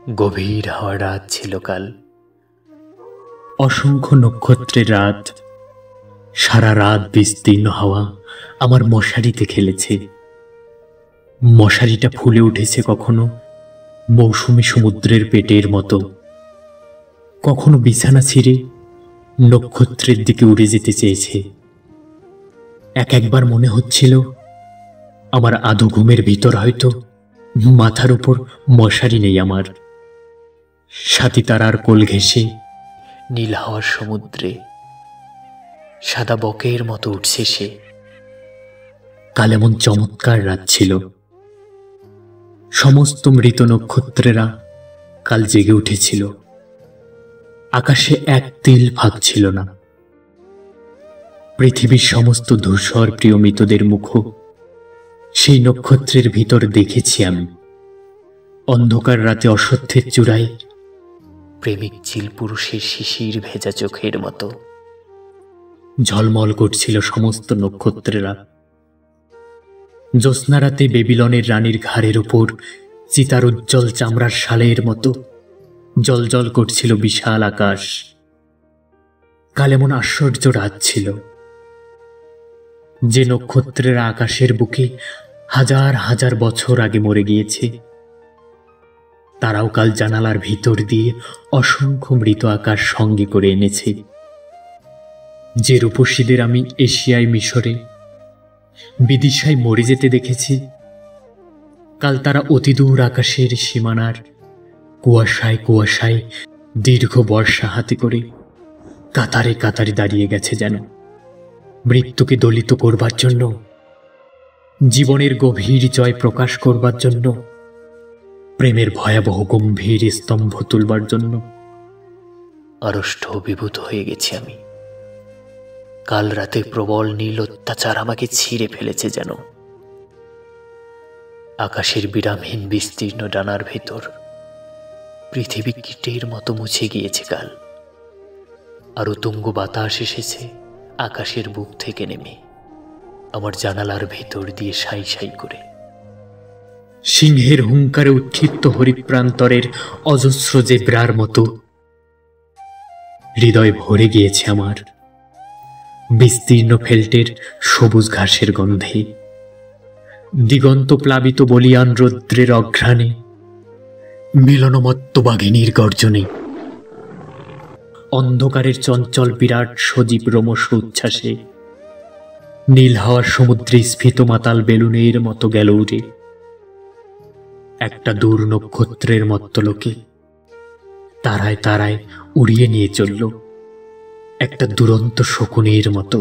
গভীর হওয়া রাত ছিল কাল। অসংখ্য নক্ষত্রের রাত। সারা রাত বিস্তীর্ণ হাওয়া আমার মশারিতে খেলেছে। মশারিটা ফুলে উঠেছে কখনো মৌসুমী সমুদ্রের পেটের মতো, কখনো বিছানা ছিঁড়ে নক্ষত্রের দিকে উড়ে যেতে চেয়েছে। একবার মনে হচ্ছিল আমার আধো ঘুমের ভিতর হয়তো মাথার উপর মশারি নেই আমার। সাথী তারার কোল ঘেঁষে নীল হাওয়ার সমুদ্রে সাদা বকের মতো উঠছে সে। কাল এমন চমৎকার রাত ছিল। সমস্ত মৃত নক্ষত্রেরা কাল জেগে উঠেছিল। আকাশে এক তিল ফাঁক ছিল না। পৃথিবীর সমস্ত ধূসর প্রিয় মৃতদের মুখ সেই নক্ষত্রের ভিতর দেখেছি আমি। অন্ধকার রাতে অসত্যের চূড়ায় প্রেমিক চিল পুরুষের শিশির ভেজা চোখের মতো ঝলমল করছিল সমস্ত নক্ষত্রেরা। জ্যোৎস্না রাতে বেবিলনের রানীর ঘাড়ের উপর চিতার উজ্জ্বল চামড়ার শালের মতো জলজল করছিল বিশাল আকাশ। কাল এমন আশ্চর্য রাত ছিল যে নক্ষত্রেরা আকাশের বুকে হাজার হাজার বছর আগে মরে গিয়েছে, তারাও কাল জানালার ভিতর দিয়ে অসংখ্য মৃত আকাশ সঙ্গে করে এনেছে। যে রূপসীদের আমি এশিয়ায়, মিশরে, বিদিশায় মরে যেতে দেখেছি, কাল তারা অতিদূর আকাশের সীমানার কুয়াশায় কুয়াশায় দীর্ঘ বর্ষা হাতে করে কাতারে কাতারে দাঁড়িয়ে গেছে, যেন মৃত্যুকে দলিত করবার জন্য, জীবনের গভীর জয় প্রকাশ করবার জন্য, প্রেমের ভয়াবহ গম্ভীর স্তম্ভ তুলবার জন্য। আড়ষ্ট অভিভূত হয়ে গেছি আমি। কাল রাতে প্রবল নীল অত্যাচার আমাকে ছিঁড়ে ফেলেছে যেন। আকাশের বিরামহীন বিস্তীর্ণ ডানার ভেতর পৃথিবী কীটের মতো মুছে গিয়েছে কাল। আর উতুঙ্গ বাতাস এসেছে আকাশের বুক থেকে নেমে আমার জানালার ভেতর দিয়ে সাই সাই করে। সিংহের হুঙ্কারে উৎক্ষিপ্ত হরিপ্রান্তরের অজস্র জেব্রার মতো হৃদয় ভরে গিয়েছে আমার বিস্তীর্ণ ফেল্টের সবুজ ঘাসের গন্ধে, দিগন্ত প্লাবিত বলিয়ান রৌদ্রের অঘ্রাণে, মিলনমত্ত বাঘিনীর গর্জনে, অন্ধকারের চঞ্চল বিরাট সজীব রোমশ উচ্ছ্বাসে, নীল হাওয়ার সমুদ্রে স্ফীত মাতাল বেলুনের মতো গেল উড়ে একটা দূর নক্ষত্রের মত্তলোকে। তারায় তারায় উড়িয়ে নিয়ে চলল একটা দুরন্ত শকুনের মতো।